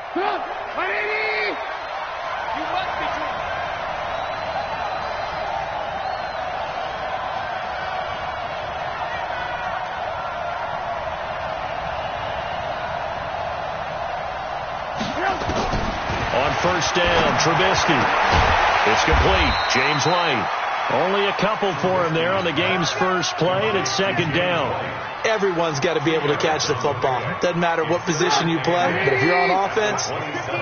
On first down, Trubisky. It's complete. James White. Only a couple for him there on the game's first play, and it's second down. Everyone's got to be able to catch the football. Doesn't matter what position you play, but if you're on offense,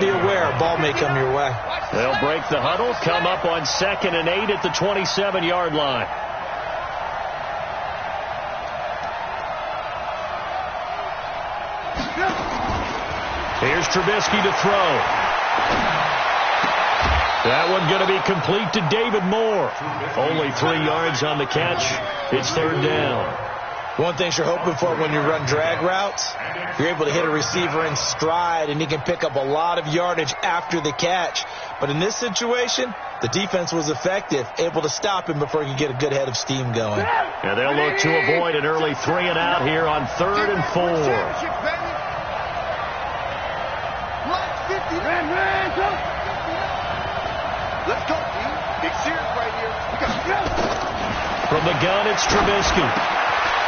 be aware a ball may come your way. They'll break the huddle, come up on 2nd and 8 at the 27-yard line. Here's Trubisky to throw. That one going to be complete to David Moore. Only 3 yards on the catch. It's third down. One thing you're hoping for when you run drag routes, you're able to hit a receiver in stride, and he can pick up a lot of yardage after the catch. But in this situation, the defense was effective, able to stop him before he could get a good head of steam going. And they'll look to avoid an early 3 and out here on 3rd and 4. Let's go, team. Big series right here. From the gun, it's Trubisky.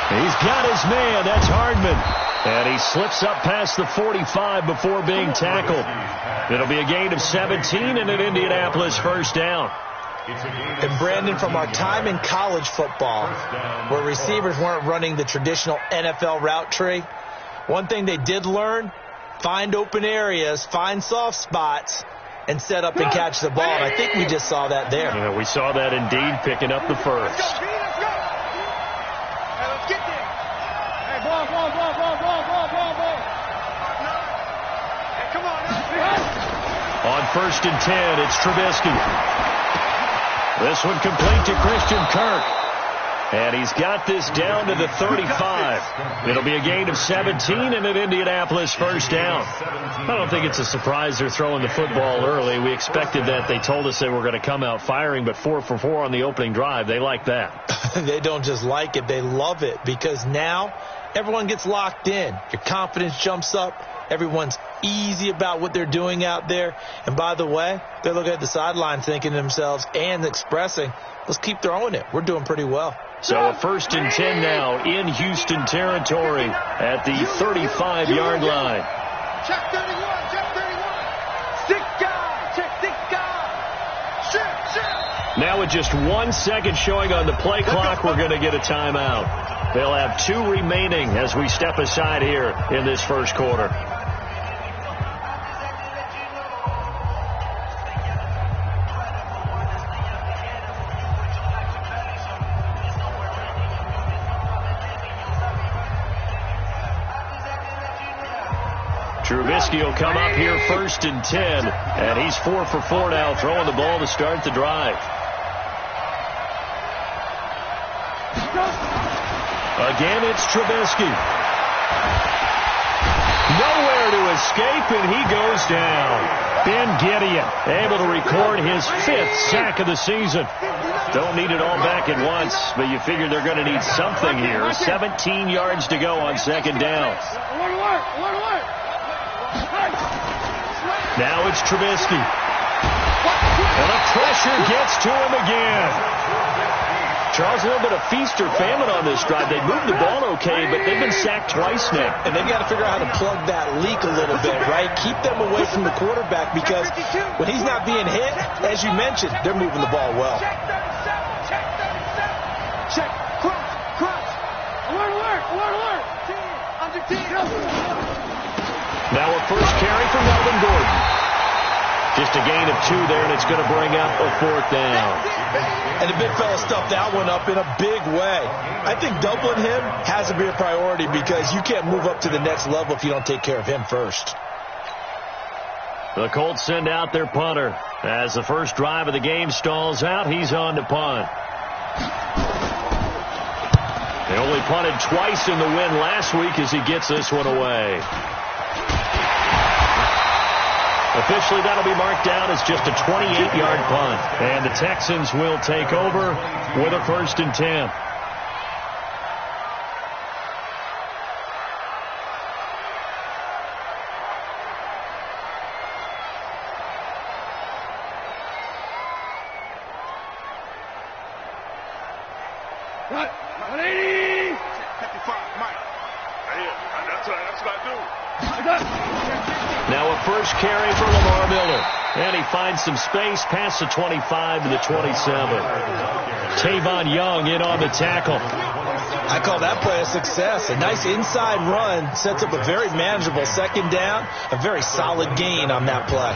He's got his man. That's Hardman. And he slips up past the 45 before being tackled. It'll be a gain of 17 and an Indianapolis first down. And Brandon, from our time in college football, where receivers weren't running the traditional NFL route tree, one thing they did learn, find open areas, find soft spots, and set up and catch the ball. And I think we just saw that there. Yeah, we saw that indeed, picking up the first. Let's go. Hey, let's get there. Hey, ball. Hey, come on. On 1st and 10, it's Trubisky. This one complete to Christian Kirk. And he's got this down to the 35. It'll be a gain of 17 and an Indianapolis first down. I don't think it's a surprise they're throwing the football early. We expected that. They told us they were going to come out firing, but 4 for 4 on the opening drive. They like that. They don't just like it. They love it, because now everyone gets locked in. Your confidence jumps up. Everyone's easy about what they're doing out there. And by the way, they're looking at the sideline thinking to themselves and expressing, let's keep throwing it. We're doing pretty well. So a 1st and 10 now in Houston territory at the 35-yard line. Check 31. Six guys. Check 6 guys. Shit. Now with just 1 second showing on the play clock, we're going to get a timeout. They'll have 2 remaining as we step aside here in this first quarter. Trubisky will come up here 1st and 10, and he's 4 for 4 now, throwing the ball to start the drive. Again, it's Trubisky. Nowhere to escape, and he goes down. Ben Gideon able to record his 5th sack of the season. Don't need it all back at once, but you figure they're going to need something here. 17 yards to go on 2nd down. Now it's Trubisky. And the pressure gets to him again. Charles, a little bit of feast or famine on this drive. They moved the ball okay, but they've been sacked twice now. And they've got to figure out how to plug that leak a little bit, right? Keep them away from the quarterback, because when he's not being hit, as you mentioned, they're moving the ball well. Check. Cross. Alert. Under 10. Now a first carry for Melvin Gordon. Just a gain of 2 there, and it's going to bring up a 4th down. And the big fella stuffed that one up in a big way. I think doubling him has to be a priority, because you can't move up to the next level if you don't take care of him first. The Colts send out their punter. As the first drive of the game stalls out, he's on to punt. They only punted twice in the win last week as he gets this one away. Officially, that'll be marked down as just a 28-yard punt. And the Texans will take over with a 1st and 10. Right. 180. 55, Mike. That's what I do. Now a first carry for Lamar Miller. And he finds some space past the 25 to the 27. Tavon Young in on the tackle. I call that play a success. A nice inside run sets up a very manageable second down. A very solid gain on that play.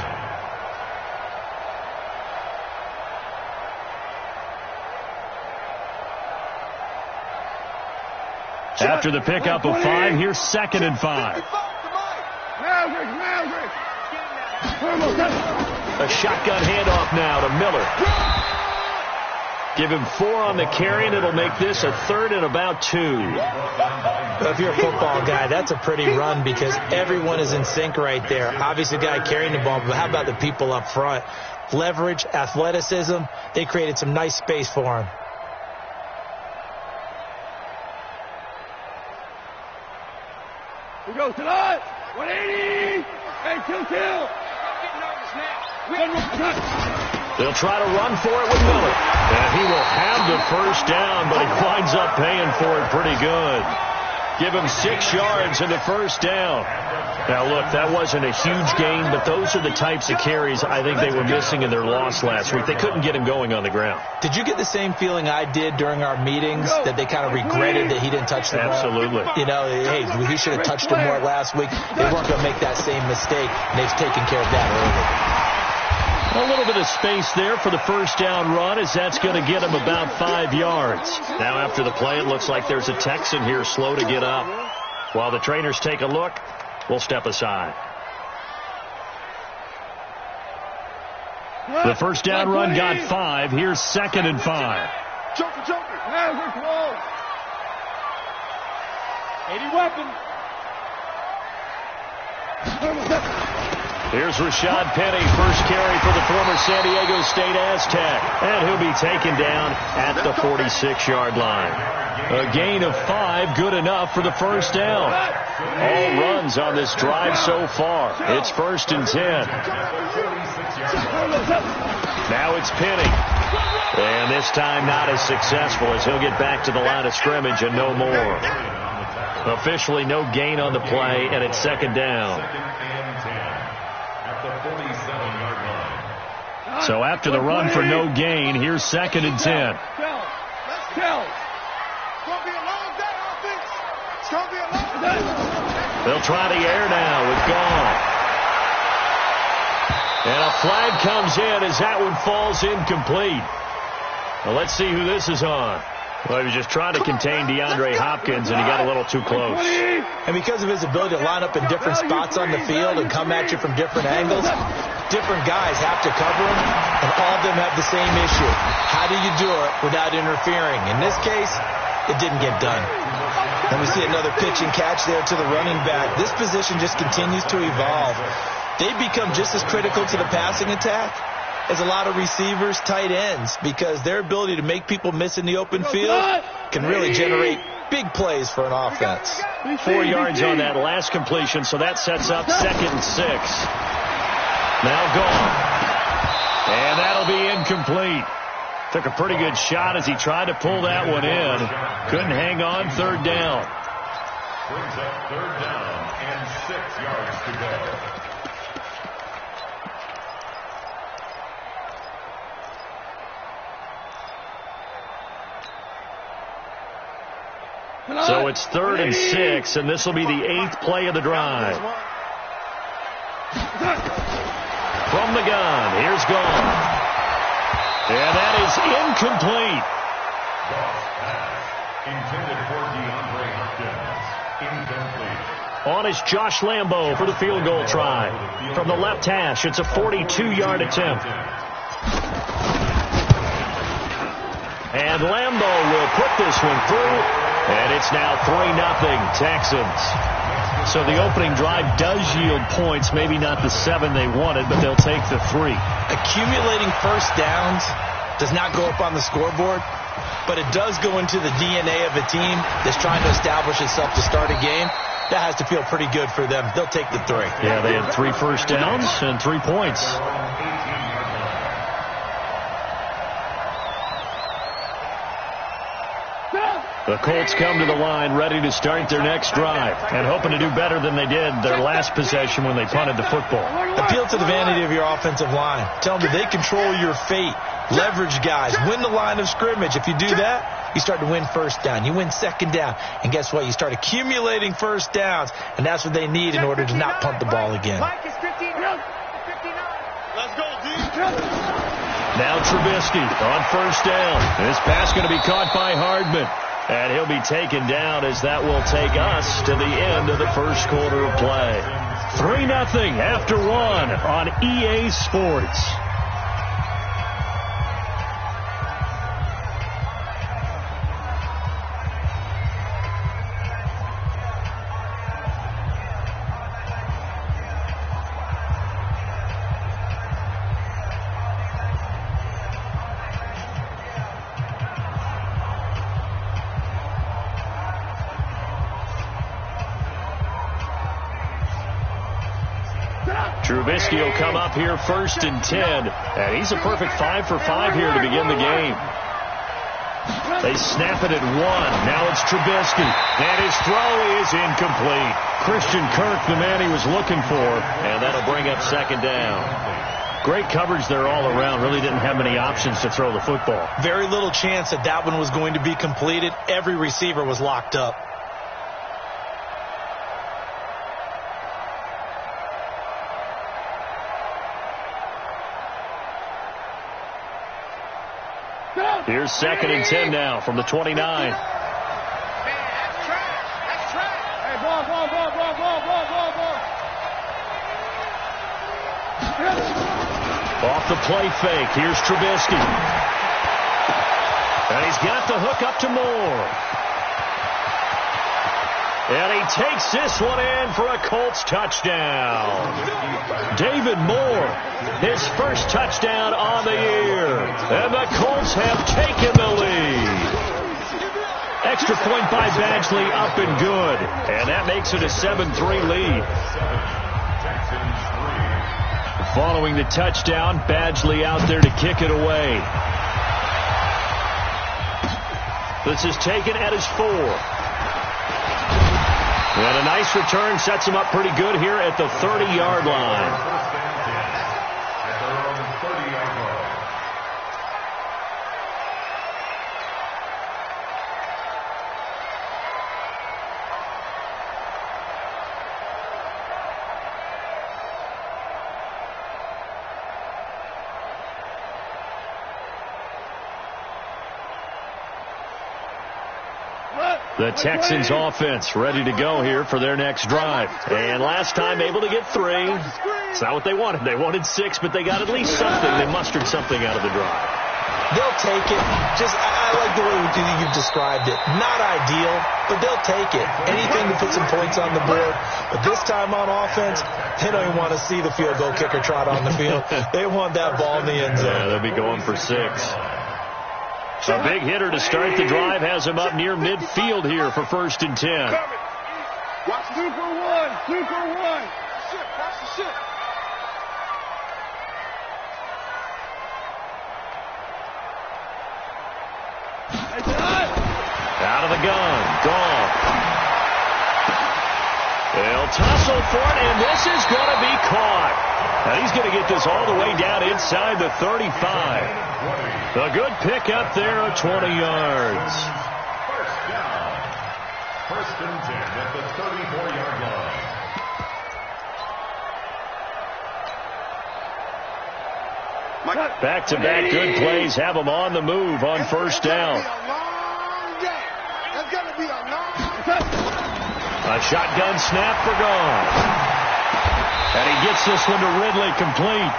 After the pickup of 5, here's 2nd and 5. A shotgun handoff now to Miller. Give him 4 on the carry, and it'll make this a 3rd and about 2. If you're a football guy, that's a pretty run because everyone is in sync right there. Obviously, the guy carrying the ball, but how about the people up front? Leverage, athleticism, they created some nice space for him. We go to the 180. Hey, kill. They'll try to run for it with Miller. And he will have the first down, but he winds up paying for it pretty good. Give him 6 yards and the first down. Now, look, that wasn't a huge gain, but those are the types of carries I think they were missing in their loss last week. They couldn't get him going on the ground. Did you get the same feeling I did during our meetings, that they kind of regretted that he didn't touch the ball? Absolutely. You know, hey, he should have touched him more last week. They weren't going to make that same mistake, and they've taken care of that early. A little bit of space there for the first down run, as that's going to get him about 5 yards. Now after the play, it looks like there's a Texan here slow to get up. While the trainers take a look, we'll step aside. The first down run got 5. Here's 2nd and 5. Joker. 80 weapon. Here's Rashad Penny, first carry for the former San Diego State Aztec. And he'll be taken down at the 46-yard line. A gain of 5, good enough for the first down. All runs on this drive so far. It's 1st and 10. Now it's Penny. And this time not as successful, as he'll get back to the line of scrimmage and no more. Officially no gain on the play, and it's 2nd down. So after the run for no gain, here's 2nd and 10. They'll try the air now with Gone. And a flag comes in as that one falls incomplete. Well, let's see who this is on. Well, he was just trying to contain DeAndre Hopkins, and he got a little too close. And because of his ability to line up in different spots on the field and come at you from different angles, different guys have to cover him, and all of them have the same issue. How do you do it without interfering? In this case, it didn't get done. And we see another pitch and catch there to the running back. This position just continues to evolve. They become just as critical to the passing attack as a lot of receivers, tight ends, because their ability to make people miss in the open field can really generate big plays for an offense. 4 yards on that last completion, so that sets up 2nd and 6. Now Gone. And that'll be incomplete. Took a pretty good shot as he tried to pull that one in. Couldn't hang on. 3rd down. Brings up 3rd down and 6 yards to go. So it's 3rd and 6, and this will be the 8th play of the drive. From the gun, here's Gone. And that is incomplete. Intended for DeAndre Hopkins. Incomplete. On is Josh Lambo for the field goal try. From the left hash, it's a 42-yard attempt. And Lambo will put this one through. And it's now 3-0 Texans. So the opening drive does yield points, maybe not the 7 they wanted, but they'll take the 3. Accumulating first downs does not go up on the scoreboard, but it does go into the DNA of a team that's trying to establish itself to start a game. That has to feel pretty good for them. They'll take the 3. Yeah, they had 3 first downs and 3 points. The Colts come to the line ready to start their next drive and hoping to do better than they did their last possession when they punted the football. Appeal to the vanity of your offensive line. Tell them that they control your fate. Leverage guys. Win the line of scrimmage. If you do that, you start to win first down. You win second down. And guess what? You start accumulating first downs. And that's what they need in order to not punt the ball again. Mike is 59. 59. Let's go, dude. Now Trubisky on first down. This pass going to be caught by Hardman. And he'll be taken down as that will take us to the end of the first quarter of play. 3-0 after 1 on EA Sports. Trubisky will come up here first and 10, and he's a perfect 5 for 5 here to begin the game. They snap it at 1. Now it's Trubisky, and his throw is incomplete. Christian Kirk, the man he was looking for, and that'll bring up second down. Great coverage there all around. Really didn't have many options to throw the football. Very little chance that that one was going to be completed. Every receiver was locked up. Here's second and 10 now from the 29. Man, that's trash. That's trash. Hey, ball. Off the play fake. Here's Trubisky. And he's got the hook up to Moore. And he takes this one in for a Colts touchdown. David Moore, his first touchdown on the year. And the Colts have taken the lead. Extra point by Badgley, up and good. And that makes it a 7-3 lead. Following the touchdown, Badgley out there to kick it away. This is taken at his 4. And a nice return sets him up pretty good here at the 30-yard line. The Texans offense ready to go here for their next drive. And last time able to get 3. It's not what they wanted. They wanted 6, but they got at least something. They mustered something out of the drive. They'll take it. I like the way you've described it. Not ideal, but they'll take it. Anything to put some points on the board. But this time on offense, they don't even want to see the field goal kicker trot on the field. They want that ball in the end zone. Yeah, they'll be going for 6. A big hitter to start the drive has him up near midfield here for first and 10. Watch 2 for 1. 2 for 1. Shit, watch the shit. Out of the gun. Gone. They'll tussle for it, and this is going to be caught. And he's going to get this all the way down inside the 35. A good pick up there of 20 yards. First down. First and 10 at the 34-yard line. Back-to-back good plays have them on the move on first down. That's going to be a long A shotgun snap for Gone. And he gets this one to Ridley complete.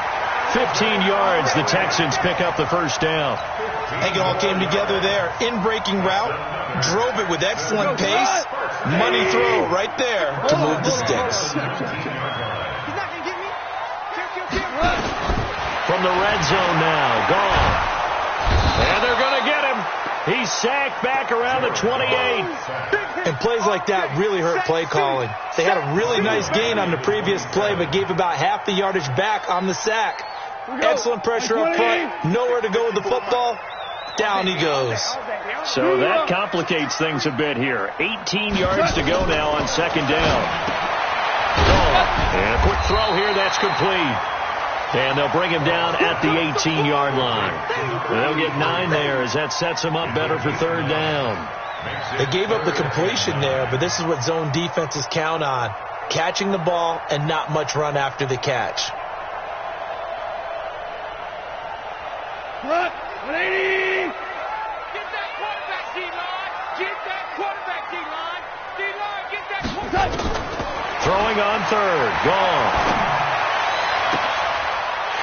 15 yards, the Texans pick up the first down. I think it all came together there. In-breaking route, drove it with excellent pace. Money throw right there to move the sticks. He's not going to get me. Kill. From the red zone now, Gone. And they're going to get him. He's sacked back around the 28. And plays like that really hurt play calling. They had a really nice gain on the previous play, but gave about half the yardage back on the sack. Excellent pressure up front. Nowhere to go with the football. Down he goes. So that complicates things a bit here. 18 yards to go now on second down. And a quick throw here. That's complete. And they'll bring him down at the 18-yard line. They'll get 9 there as that sets him up better for third down. They gave up the completion there, but this is what zone defenses count on. Catching the ball and not much run after the catch. Run, 180. Get that quarterback, D-line. Get that quarterback, D-line. D-line, get that quarterback. Throwing on third. Gone.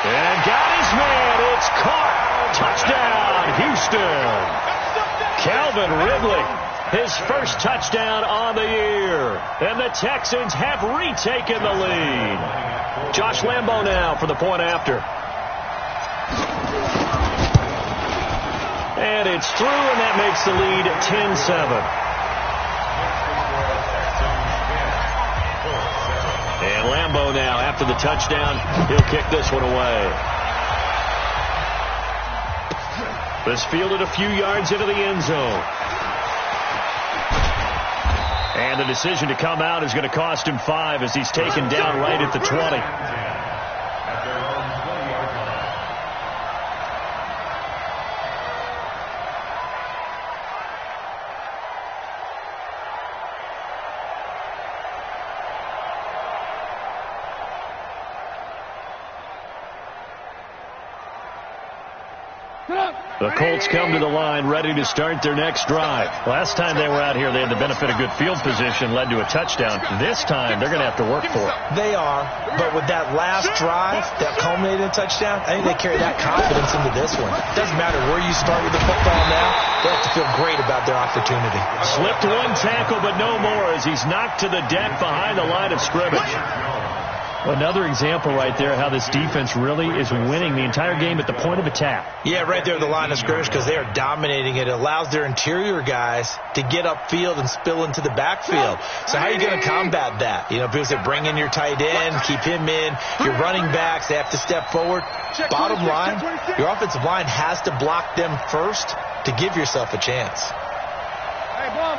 And got his man. It's caught. Touchdown, Houston. Calvin Ridley, his first touchdown on the year. And the Texans have retaken the lead. Josh Lambo now for the point after. And it's through, and that makes the lead 10-7. And Lambo now, after the touchdown, he'll kick this one away. This fielded a few yards into the end zone. And the decision to come out is going to cost him 5 as he's taken down right at the 20. The Colts come to the line ready to start their next drive. Last time they were out here, they had the benefit of good field position, led to a touchdown. This time, they're going to have to work for it. They are, but with that last drive that culminated in a touchdown, I think they carry that confidence into this one. It doesn't matter where you start with the football now. They have to feel great about their opportunity. Slipped one tackle, but no more as he's knocked to the deck behind the line of scrimmage. Another example right there how this defense really is winning the entire game at the point of attack. Yeah, right there at the line of scrimmage because they are dominating it. It allows their interior guys to get upfield and spill into the backfield. So how are you going to combat that? You know, people say bring in your tight end, keep him in. Your running backs, they have to step forward. Bottom line, your offensive line has to block them first to give yourself a chance. Hey, ball.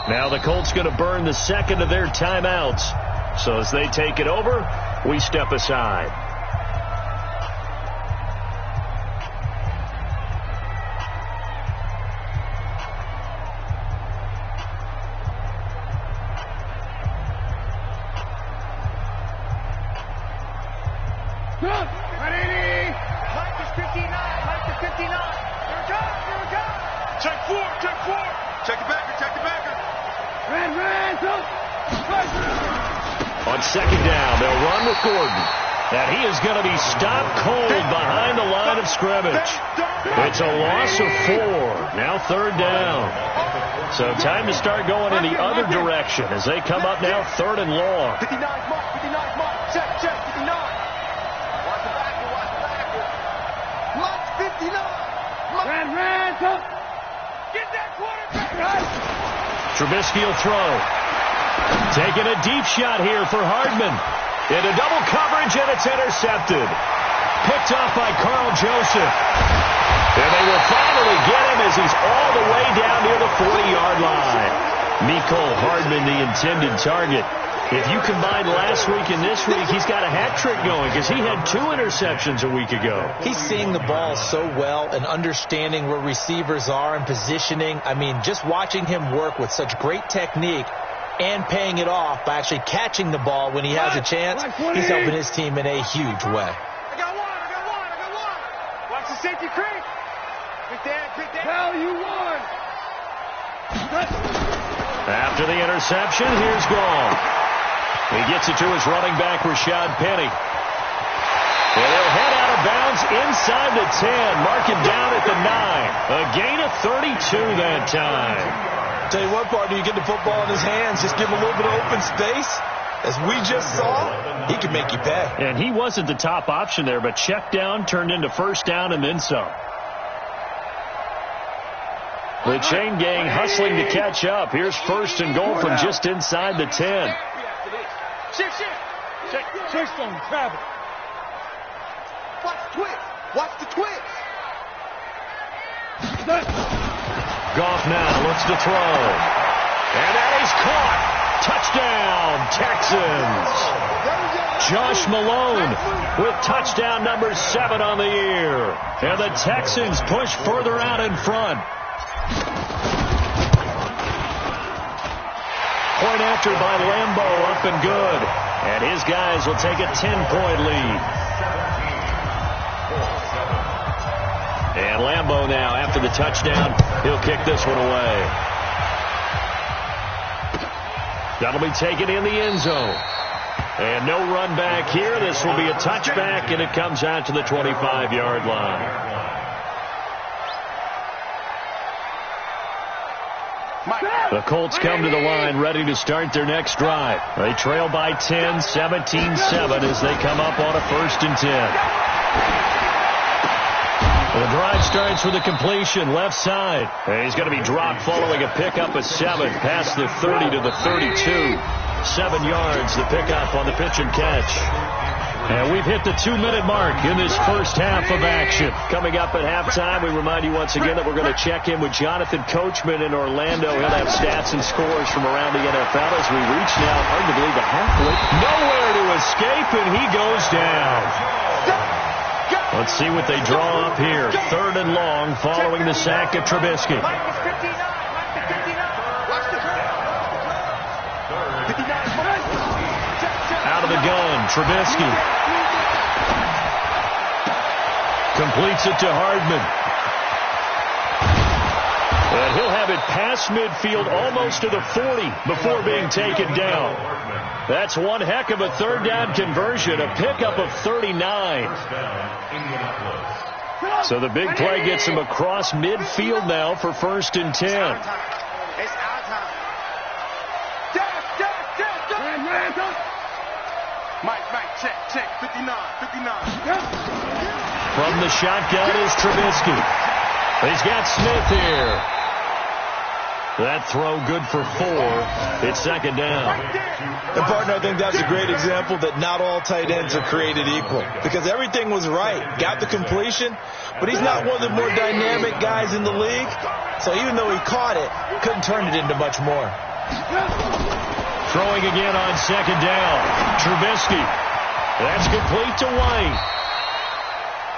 Now the Colts going to burn the second of their timeouts. So as they take it over, we step aside. Good. 180. Mike is 59. Mike is 59. Here we go. Check 4. Check the backer. On second down, they'll run with Gordon. And he is going to be stopped cold behind the line of scrimmage. It's a loss of 4. Now third down. So time to start going in the other direction as they come up now third and long. 59 Mike. Check. 59. Watch the backer. Mike 59. Ran. Get that quarterback. Trubisky will throw. Taking a deep shot here for Hardman. Into double coverage, and it's intercepted. Picked off by Carl Joseph. And they will finally get him as he's all the way down near the 40-yard line. Mecole Hardman, the intended target. If you combine last week and this week, he's got a hat trick going because he had 2 interceptions a week ago. He's seeing the ball so well and understanding where receivers are and positioning. I mean, just watching him work with such great technique and paying it off by actually catching the ball when he has a chance, he's helping his team in a huge way. I got one. Watch the safety creep. Good there. Hell, you won. After the interception, here's Gall. He gets it to his running back, Rashad Penny. And he'll head out of bounds inside the 10. Mark him down at the 9. A gain of 32 that time. Tell you what, partner, you get the football in his hands, just give him a little bit of open space. As we just saw, he can make you pay. And he wasn't the top option there, but check down turned into first down and then some. The chain gang hustling to catch up. Here's first and goal from just inside the 10. Six on travel. Watch the twist. Goff now looks to throw. And that is caught. Touchdown, Texans. Josh Malone with touchdown number 7 on the year. And the Texans push further out in front. Point after by Lambo, up and good. And his guys will take a 10-point lead. And Lambo now, after the touchdown, he'll kick this one away. That'll be taken in the end zone. And no run back here. This will be a touchback, and it comes out to the 25-yard line. The Colts come to the line ready to start their next drive. They trail by 10, 17-7 as they come up on a 1st and 10. The drive starts with a completion left side. And he's going to be dropped following a pickup of 7 past the 30 to the 32. 7 yards, the pickup on the pitch and catch. And we've hit the 2-minute mark in this first half of action. Coming up at halftime, we remind you once again that we're going to check in with Jonathan Coachman in Orlando. He'll have stats and scores from around the NFL as we reach now, hard to believe, the halfway. Nowhere to escape, and he goes down. Let's see what they draw up here. 3rd and long following the sack of Trubisky. Out of the gun, Trubisky. Completes it to Hardman. And he'll have it past midfield almost to the 40 before being taken down. That's one heck of a 3rd down conversion, a pickup of 39. So the big play gets him across midfield now for 1st and 10. It's our time. Mike, check. 59. From the shotgun is Trubisky. He's got Smith here. That throw good for 4. It's 2nd down. And, partner, I think that's a great example that not all tight ends are created equal. Because everything was right. Got the completion, but he's not one of the more dynamic guys in the league. So even though he caught it, couldn't turn it into much more. Throwing again on 2nd down. Trubisky. That's complete to White.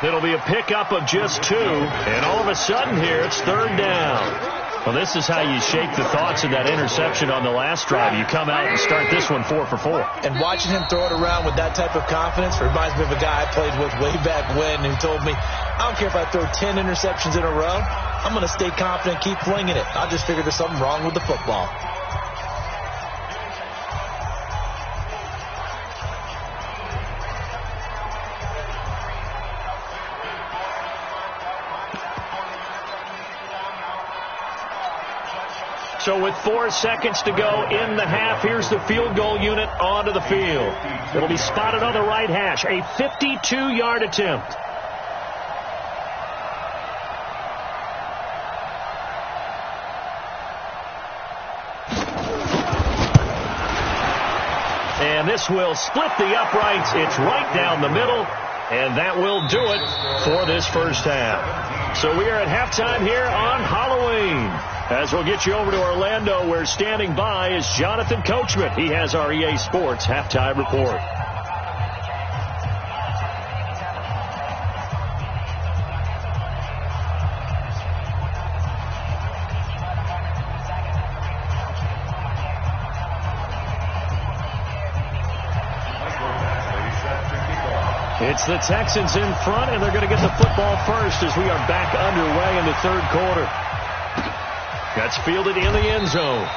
It'll be a pickup of just 2. And all of a sudden here, it's 3rd down. Well, this is how you shake the thoughts of that interception on the last drive. You come out and start this one 4 for 4. And watching him throw it around with that type of confidence reminds me of a guy I played with way back when who told me, I don't care if I throw 10 interceptions in a row. I'm going to stay confident, keep flinging it. I just figured there's something wrong with the football. So with 4 seconds to go in the half, here's the field goal unit onto the field. It'll be spotted on the right hash. A 52-yard attempt. And this will split the uprights. It's right down the middle. And that will do it for this first half. So we are at halftime here on Halloween. As we'll get you over to Orlando, where standing by is Jonathan Coachman. He has our EA Sports halftime report. It's the Texans in front, and they're going to get the football first as we are back underway in the 3rd quarter. That's fielded in the end zone.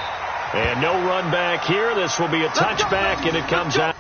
And no run back here. This will be a touchback, and it comes out.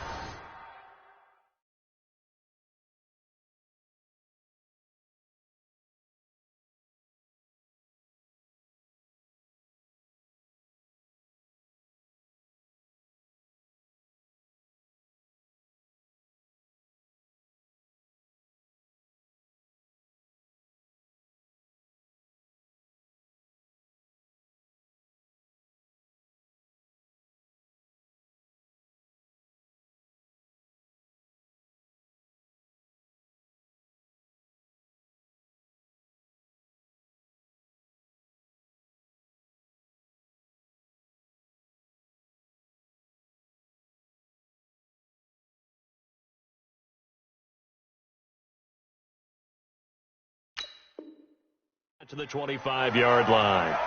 To the 25-yard line.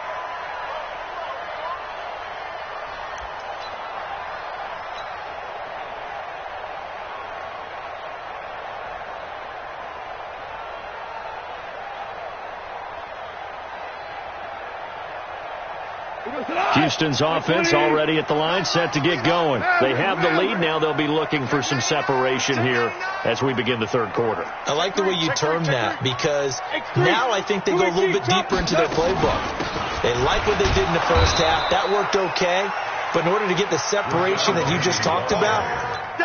Houston's offense already at the line, set to get going. They have the lead now. They'll be looking for some separation here as we begin the third quarter. I like the way you term that, because now I think they go a little bit deeper into their playbook. They like what they did in the first half. That worked okay. But in order to get the separation that you just talked about,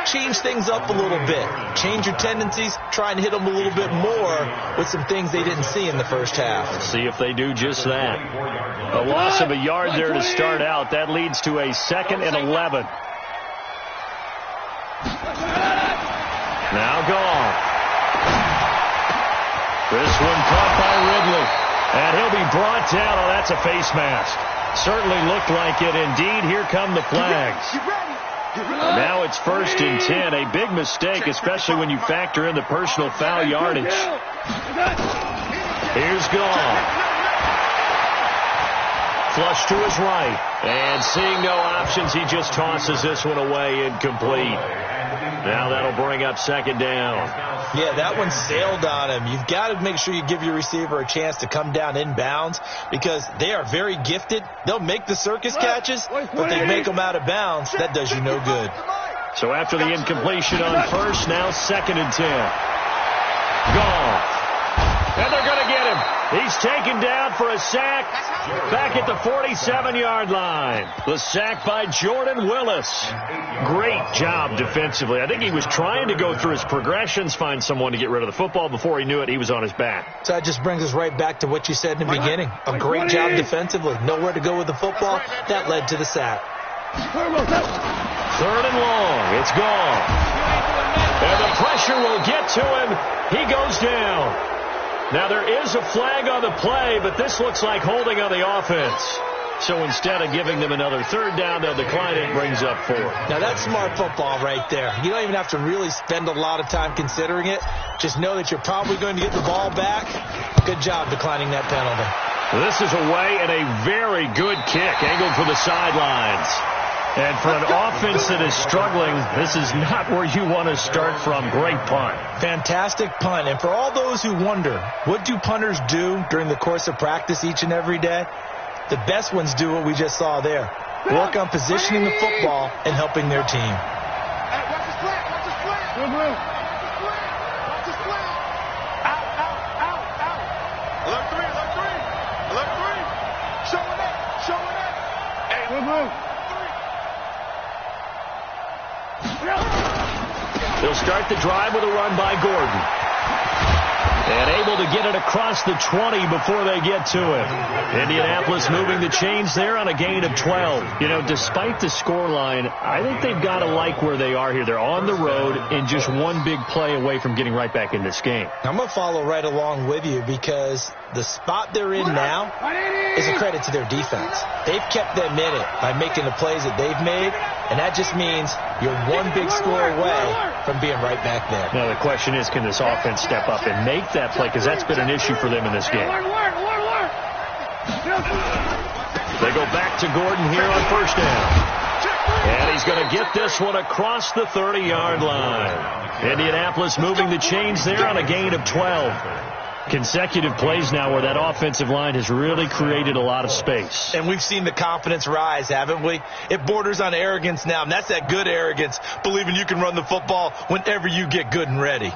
change things up a little bit. Change your tendencies. Try and hit them a little bit more with some things they didn't see in the first half. Let's see if they do just that. A loss of a yard there to start out. That leads to a 2nd and 11. Now gone. This one caught by Ridley. And he'll be brought down. Oh, that's a face mask. Certainly looked like it. Indeed, here come the flags. Now it's 1st and 10. A big mistake, especially when you factor in the personal foul yardage. Here's Gall. Flush to his right. And seeing no options, he just tosses this one away, incomplete. Now that'll bring up 2nd down. Yeah, that one sailed on him. You've got to make sure you give your receiver a chance to come down inbounds, because they are very gifted. They'll make the circus catches, but they make them out of bounds. That does you no good. So after the incompletion on 1st, now 2nd and 10. Gone. And they're going to get him. He's taken down for a sack back at the 47-yard line. The sack by Jordan Willis. Great job defensively. I think he was trying to go through his progressions, find someone to get rid of the football. Before he knew it, he was on his back. So that just brings us right back to what you said in the beginning. A great job defensively. Nowhere to go with the football. That led to the sack. 3rd and long. It's gone. And the pressure will get to him. He goes down. Now, there is a flag on the play, but this looks like holding on the offense. So instead of giving them another 3rd down, they'll decline it. Brings up 4. Now, that's smart football right there. You don't even have to really spend a lot of time considering it. Just know that you're probably going to get the ball back. Good job declining that penalty. This is away and a very good kick, angled for the sidelines. And for an offense that is struggling, this is not where you want to start from. Great punt. Fantastic punt. And for all those who wonder, what do punters do during the course of practice each and every day? The best ones do what we just saw there. Work on positioning the football and helping their team. Hey, watch the split. Watch the split. Watch the split. Out. Alert 3. Showing it. Hey, They'll start the drive with a run by Gordon. And able to get it across the 20 before they get to it. Indianapolis moving the chains there on a gain of 12. You know, despite the scoreline, I think they've got to like where they are here. They're on the road and just one big play away from getting right back in this game. I'm going to follow right along with you, because the spot they're in now is a credit to their defense. They've kept them in it by making the plays that they've made, and that just means you're one big score away from being right back there. Now the question is, can this offense step up and make that play? Because that's been an issue for them in this game. They go back to Gordon here on 1st down. And he's going to get this one across the 30-yard line. Indianapolis moving the chains there on a gain of 12. Consecutive plays now where that offensive line has really created a lot of space. And we've seen the confidence rise, haven't we? It borders on arrogance now, and that's that good arrogance, believing you can run the football whenever you get good and ready.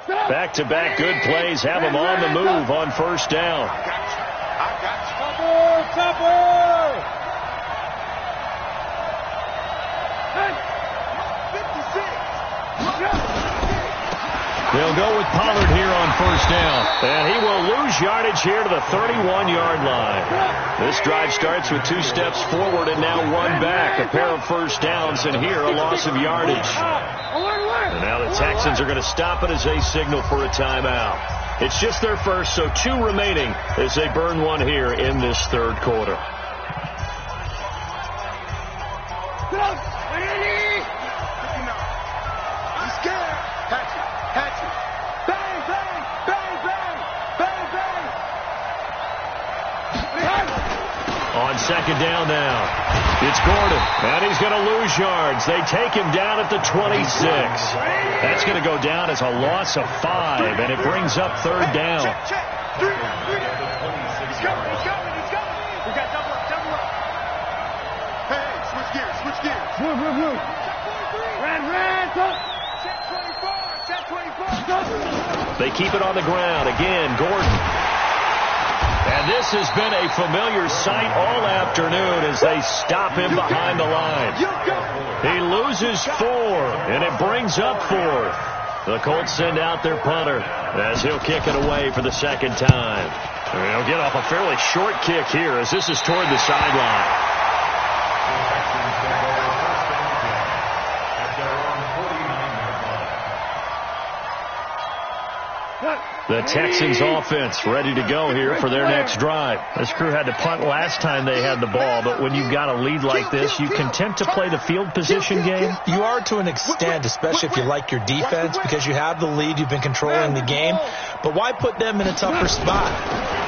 Back-to-back good plays have them on the move on 1st down. I got you. They'll go with Pollard here on 1st down. And he will lose yardage here to the 31-yard line. This drive starts with 2 steps forward and now 1 back. A pair of 1st downs, and here a loss of yardage. And now the Texans are going to stop it as they signal for a timeout. It's just their first, so 2 remaining as they burn 1 here in this 3rd quarter. On second down now, it's Gordon, and he's going to lose yards. They take him down at the 26. That's going to go down as a loss of 5, and it brings up third down. He's coming. We got double up. Hey, switch gears. Move. Red, check 24. They keep it on the ground. Again, Gordon. And this has been a familiar sight all afternoon as they stop him behind the line. He loses 4, and it brings up 4th. The Colts send out their punter as he'll kick it away for the second time. And he'll get off a fairly short kick here as this is toward the sideline. The Texans offense ready to go here for their next drive. This crew had to punt last time they had the ball, but when you've got a lead like this, you content to play the field position game? You are to an extent, especially if you like your defense, because you have the lead, you've been controlling the game. But why put them in a tougher spot?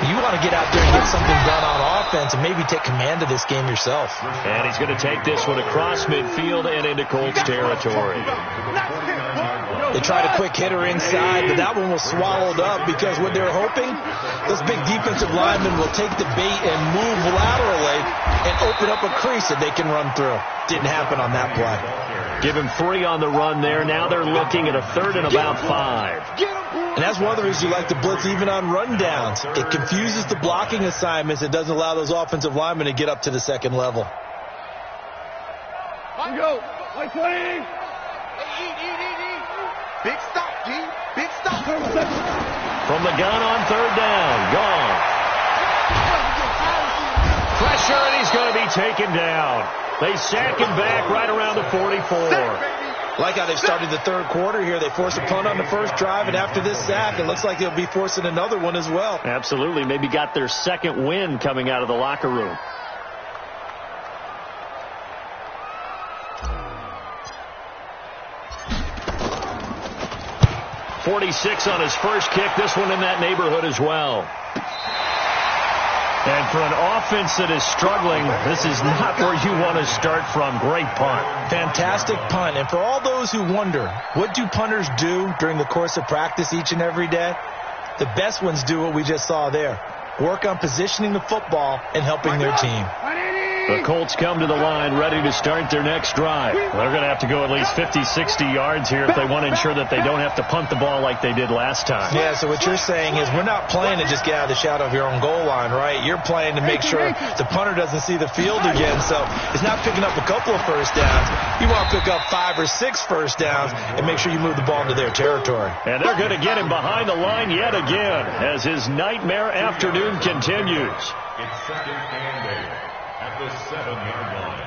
You want to get out there and get something done on offense and maybe take command of this game yourself. And he's going to take this one across midfield and into Colts territory. They tried a quick hitter inside, but that one was swallowed up because what they're hoping, those big defensive linemen will take the bait and move laterally and open up a crease that they can run through. Didn't happen on that play. Give him 3 on the run there. Now they're looking at a 3rd and about 5. And that's one of the reasons you like to blitz even on rundowns. It confuses the blocking assignments. It doesn't allow those offensive linemen to get up to the second level. Here we go. White 20. Big stop, G. Big stop. From the gun on 3rd down. Gone. Pressure, and he's going to be taken down. They sack him back right around the 44. Like how they've started the third quarter here. They forced a punt on the first drive, and after this sack, it looks like they'll be forcing another one as well. Absolutely. Maybe got their second win coming out of the locker room. .46 on his first kick. This one in that neighborhood as well. And for an offense that is struggling, this is not where you want to start from. Great punt. Fantastic punt. And for all those who wonder, what do punters do during the course of practice each and every day? The best ones do what we just saw there. Work on positioning the football and helping their team. The Colts come to the line ready to start their next drive. They're going to have to go at least 50, 60 yards here if they want to ensure that they don't have to punt the ball like they did last time. Yeah, so what you're saying is we're not playing to just get out of the shadow of your own goal line, right? You're playing to make sure the punter doesn't see the field again. So it's not picking up a couple of first downs. You want to pick up 5 or 6 first downs and make sure you move the ball into their territory. And they're going to get him behind the line yet again as his nightmare afternoon continues. It's 2nd and 8 at the 7-yard line.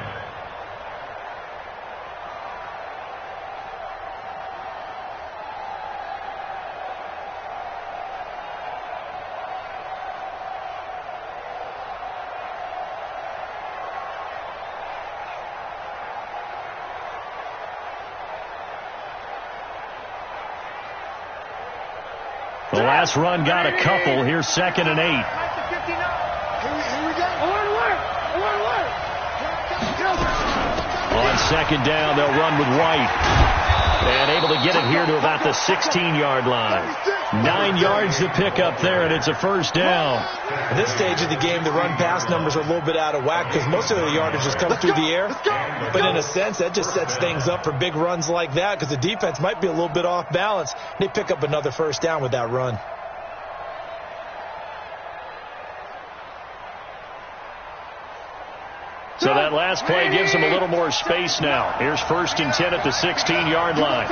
The last run got a couple. Here's 2nd and 8. On second down, they'll run with White. And able to get it here to about the 16-yard line. 9 yards to pick up there, and it's a first down. At this stage of the game, the run-pass numbers are a little bit out of whack because most of the yardage just comes through the air. But in a sense, that just sets things up for big runs like that because the defense might be a little bit off balance. They pick up another first down with that run. So that last play gives them a little more space now. Here's 1st and 10 at the 16-yard line.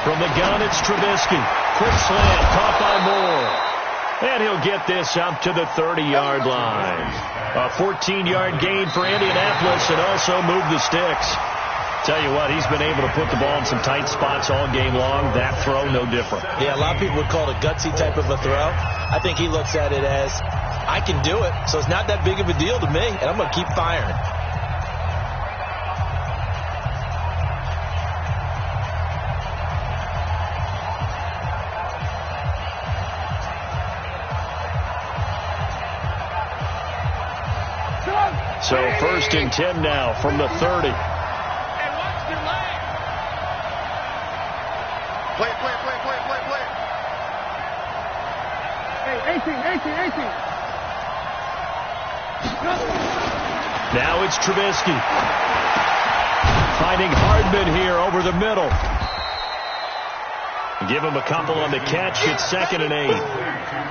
From the gun, it's Trubisky. Quick slant, caught by Moore. And he'll get this up to the 30-yard line. A 14-yard gain for Indianapolis and also move the sticks. Tell you what, he's been able to put the ball in some tight spots all game long. That throw, no different. Yeah, a lot of people would call it a gutsy type of a throw. I think he looks at it as, I can do it, so it's not that big of a deal to me, and I'm going to keep firing. So 1st and 10 now from the 30. Play. Hey, 18. Now it's Trubisky. Finding Hardman here over the middle. Give him a couple on the catch. It's 2nd and 8.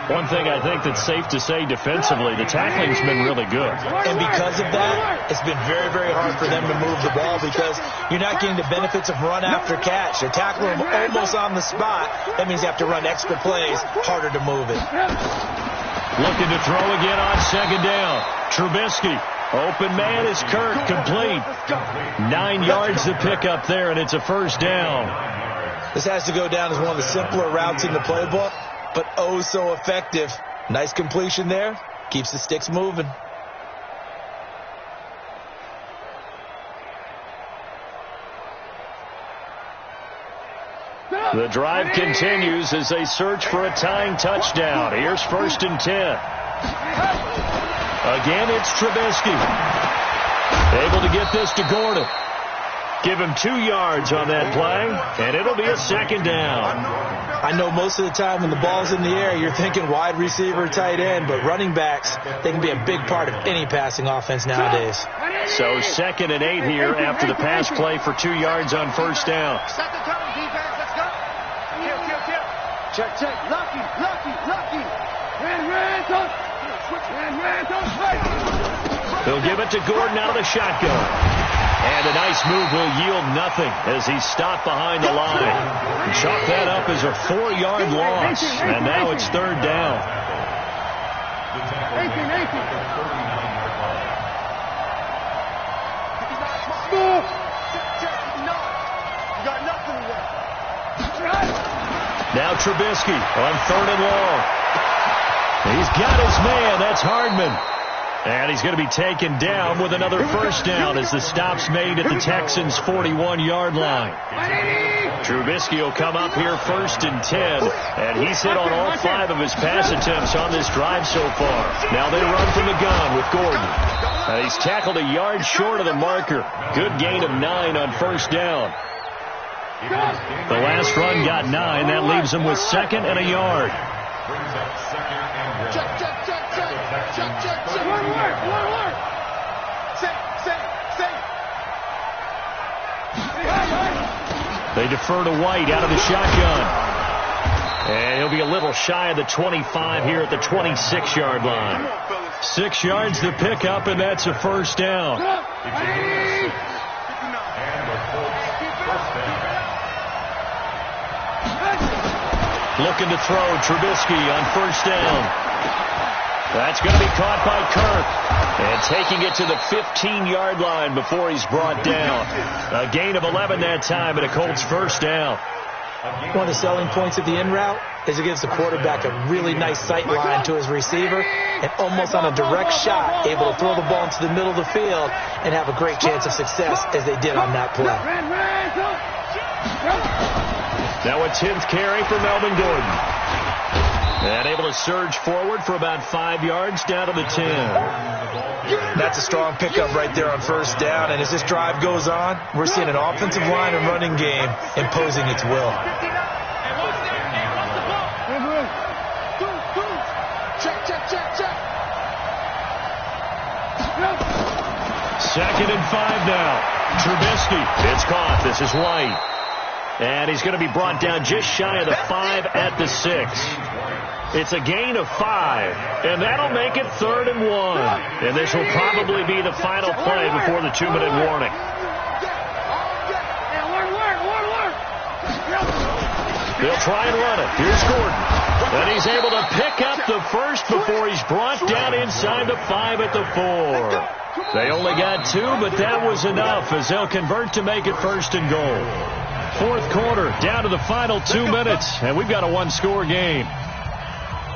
One thing I think that's safe to say defensively, the tackling's been really good. And because of that, it's been very, very hard for them to move the ball because you're not getting the benefits of run after catch. They're tackling them almost on the spot. That means you have to run extra plays, harder to move it. Looking to throw again on 2nd down. Trubisky. Open man is Kirk, complete. 9 yards to pick up there, and it's a 1st down. This has to go down as one of the simpler routes in the playbook, but oh so effective. Nice completion there. Keeps the sticks moving. The drive continues as they search for a tying touchdown. Here's 1st and 10. Again, it's Trubisky. Able to get this to Gordon. Give him 2 yards on that play, and it'll be a 2nd down. I know most of the time when the ball's in the air, you're thinking wide receiver, tight end, but running backs, they can be a big part of any passing offense nowadays. So 2nd and 8 here after the pass play for 2 yards on 1st down. Set the tone, defense. Let's go. Kill. Check. Lucky. He'll give it to Gordon out of the shotgun. And a nice move will yield nothing as he's stopped behind the line. Chalk that up as a 4-yard loss. And now it's 3rd down. 18. You got nothing left. Now Trubisky on 3rd and long. He's got his man. That's Hardman. And he's going to be taken down with another 1st down as the stop's made at the Texans' 41-yard line. Trubisky will come up here 1st and 10, and he's hit on all 5 of his pass attempts on this drive so far. Now they run from the gun with Gordon. And he's tackled a yard short of the marker. Good gain of 9 on 1st down. The last run got 9. That leaves him with 2nd and a yard. Check. One word. Say. They defer to White out of the shotgun. And he'll be a little shy of the 25 here at the 26-yard line. 6 yards to pick up, and that's a 1st down. Looking to throw Trubisky on 1st down. That's going to be caught by Kirk. And taking it to the 15-yard line before he's brought down. A gain of 11 that time, and a Colts 1st down. One of the selling points of the in route is it gives the quarterback a really nice sight line to his receiver and almost on a direct shot able to throw the ball into the middle of the field and have a great chance of success as they did on that play. Now a 10th carry for Melvin Gordon. And able to surge forward for about 5 yards down to the 10. That's a strong pickup right there on 1st down. And as this drive goes on, we're seeing an offensive line and running game imposing its will. Check. 2nd and 5 now. Trubisky. It's caught. This is White. And he's going to be brought down just shy of the 5 at the 6. It's a gain of 5, and that'll make it 3rd and 1. And this will probably be the final play before the 2-minute warning. They'll try and run it. Here's Gordon. And he's able to pick up the 1st before he's brought down inside the 5 at the 4. They only got 2, but that was enough as they'll convert to make it 1st and goal. 4th quarter, down to the final 2 minutes, and we've got a 1-score game.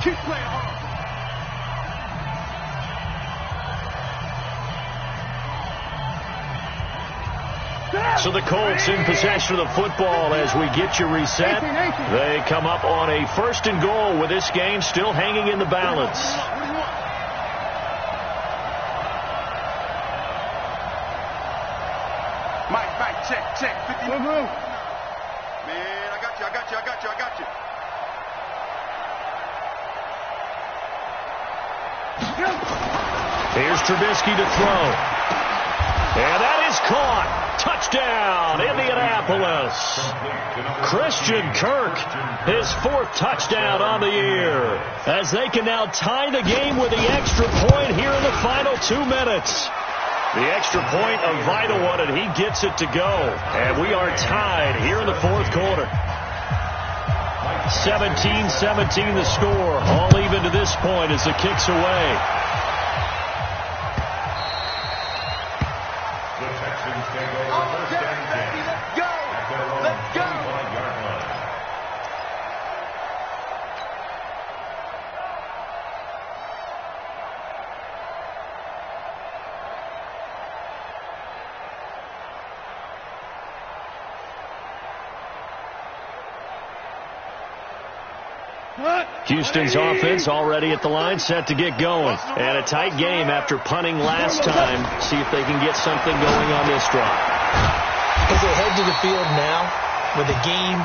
Keep playing hard. So the Colts in possession of the football as we get you reset. They come up on a 1st and goal with this game still hanging in the balance. Check. 50. Man, I got you. Here's Trubisky to throw. And that is caught. Touchdown, Indianapolis. Christian Kirk, his 4th touchdown on the year, as they can now tie the game with the extra point here in the final 2 minutes. The extra point, a vital one, and he gets it to go. And we are tied here in the 4th quarter. 17-17 the score. All even to this point as the kick's away. Let's go. Houston's offense already at the line, set to get going. And a tight game after punting last time. See if they can get something going on this drive. As they head to the field now, with the game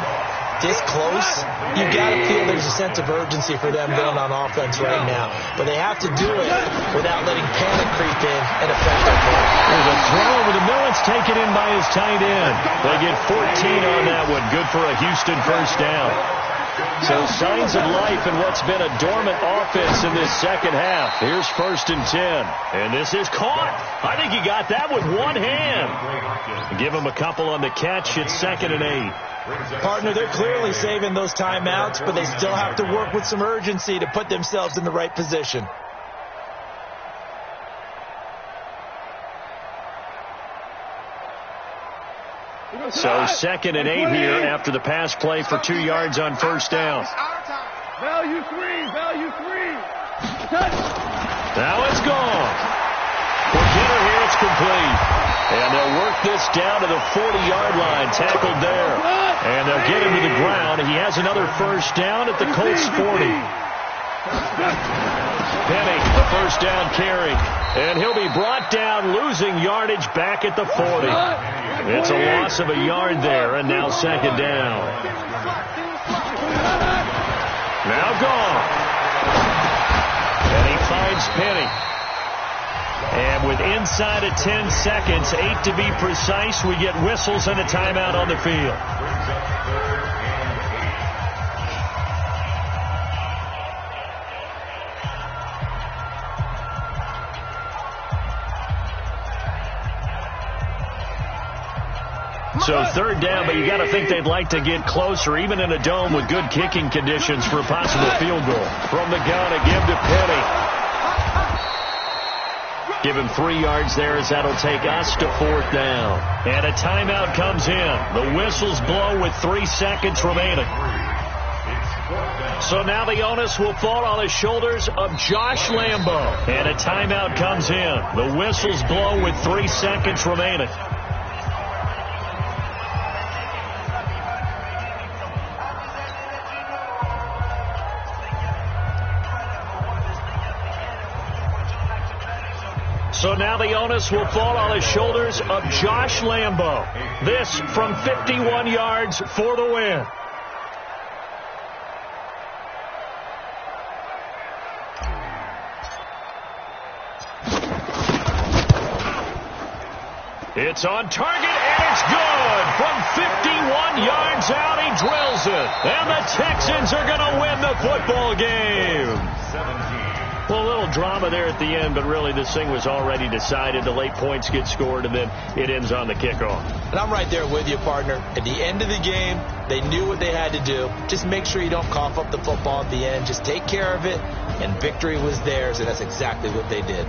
this close, you've got to feel there's a sense of urgency for them going on offense right now. But they have to do it without letting panic creep in and affect their play. There's a throw over the middle. It's taken in by his tight end. They get 14 on that one. Good for a Houston first down. So signs of life in what's been a dormant offense in this second half. Here's 1st and 10. And this is caught. I think he got that with one hand. Give him a couple on the catch. It's 2nd and 8. Partner, they're clearly saving those timeouts, but they still have to work with some urgency to put themselves in the right position. So 2nd and 8 here after the pass play for 2 yards on first down. Value three. Now it's gone. For Kenner here, it's complete. And they'll work this down to the 40-yard line, tackled there. And they'll get him to the ground. He has another first down at the Colts 40. Penny, the first down carry. And he'll be brought down, losing yardage back at the 40. It's a loss of a yard there, and now 2nd down. Now gone. And he finds Penny. And with inside of 10 seconds, 8 to be precise, we get whistles and a timeout on the field. So 3rd down, but you got to think they'd like to get closer, even in a dome with good kicking conditions for a possible field goal. From the gun, a give to Penny. Give him 3 yards there as that'll take us to 4th down. And a timeout comes in. The whistles blow with 3 seconds remaining. So now the onus will fall on the shoulders of Josh Lambo. And a timeout comes in. The whistles blow with 3 seconds remaining. So now the onus will fall on the shoulders of Josh Lambo. This from 51 yards for the win. It's on target, and it's good. From 51 yards out, he drills it. And the Texans are going to win the football game. 17. Well, a little drama there at the end, but really this thing was already decided. The late points get scored, and then it ends on the kickoff. And I'm right there with you, partner. At the end of the game, they knew what they had to do. Just make sure you don't cough up the football at the end. Just take care of it, and victory was theirs, and that's exactly what they did.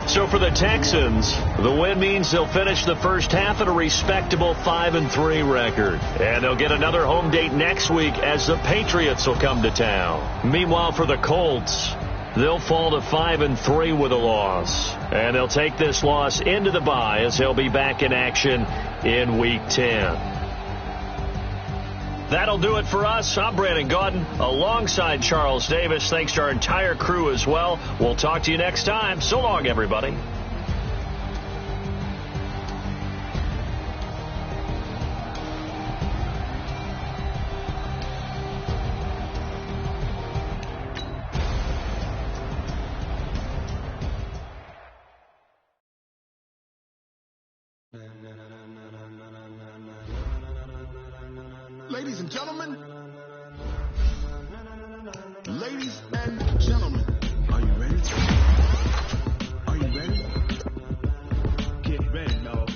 So for the Texans, the win means they'll finish the first half at a respectable 5-3 record. And they'll get another home date next week as the Patriots will come to town. Meanwhile, for the Colts, they'll fall to 5-3 with a loss. And they'll take this loss into the bye as they'll be back in action in Week 10. That'll do it for us. I'm Brandon Gaudin alongside Charles Davis. Thanks to our entire crew as well. We'll talk to you next time. So long, everybody. Ladies and gentlemen, are you ready? Are you ready? Get ready, y'all.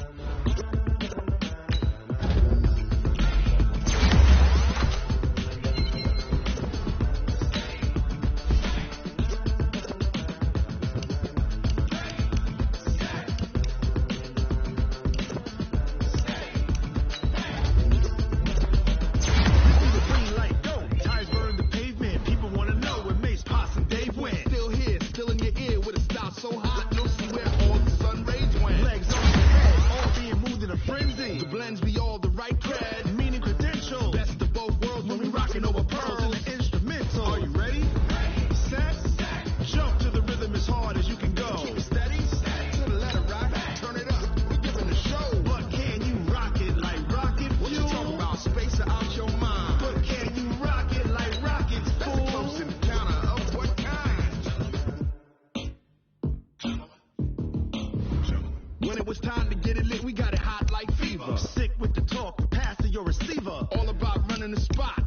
When it was time to get it lit, we got it hot like fever. Sick with the talk, passing your receiver. All about running the spot.